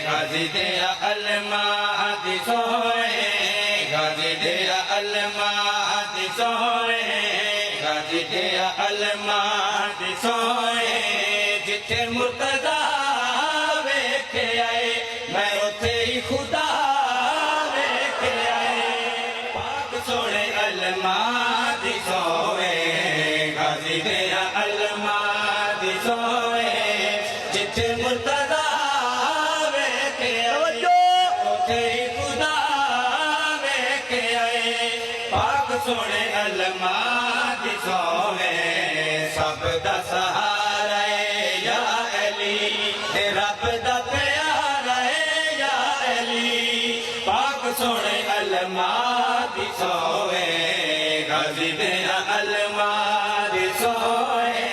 غازی دیا علماء دی سوئے غازی دیا علماء دی سوئے غازی دیا علماء دی سوئے جتھے مرتضی ویکھے آئے میں اتھے ہی خدا ویکھے آئے پاک سونے علماء دی سوئے غازی دیا علماء دی سوئے جتھے مرتضی ویکھے آئے اتھے ہی خدا ویکھے آئے پاک سونے علماء دی سوئے سب دا سہارا ہے یا علی رب دا پیارا ہے یا علی پاک سونے علماء دی سوئے غازی دیا علماء دی سوئے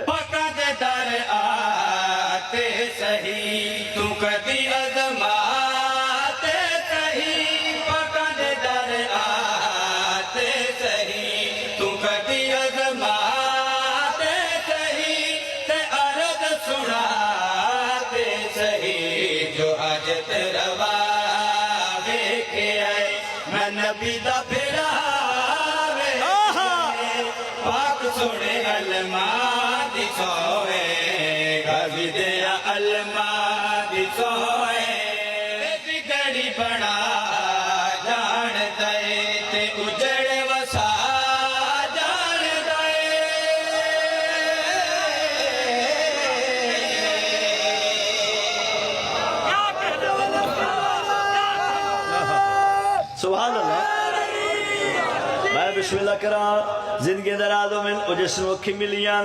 پاکاں دے در آتے سہی تو کدی عظماتے سہی پاکاں دے در آتے سہی تو کدی عظماتے سہی تے عرض سناتے سہی جو حاجت روا ویکھے آئے میں نبی دا پھرا پاک سونے علماء دی سوئے غازی دیا علماء دی سوئے تے گڑی بنا جان دے تے اجڑ وسا جان دے سبحان اللہ میں بسم اللہ کرا زندگی درازوں میں او جس نو کھی ملیاں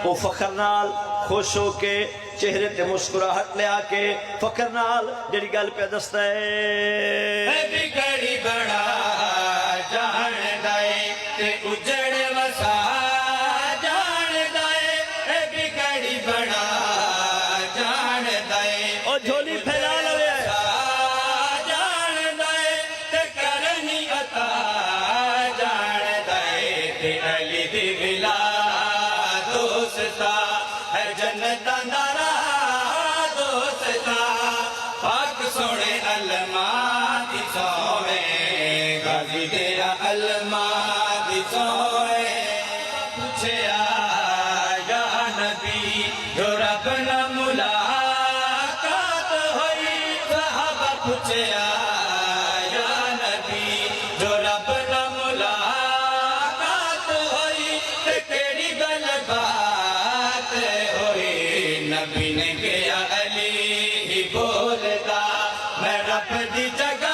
او فخر نال خوش ہو کے چہرے تے مسکراہٹ لے آ کے فخر نال جڑی گل پہ دستا ہے بگڑی بڑا جان دے تے اجڑ وسا جان دے بگڑی بڑا جان دے او جھولی پھیلا لوے جان دے تے کرنی عطا جان دے تے علی دی ولا دوستا ہے جنت اندارا دوستا پاک سونے علماء دی سوئے غازی دیا علماء دی سوئے پوچھیا یا نبی جو رب نہ ملاقات ہوئی صحابہ پوچھیا یا نبی جو رب نہ ملاقات ہوئی تے کیڑی گل بات ہوئی نبی نے کہا علی ہی بولدا میں رب دی جگہ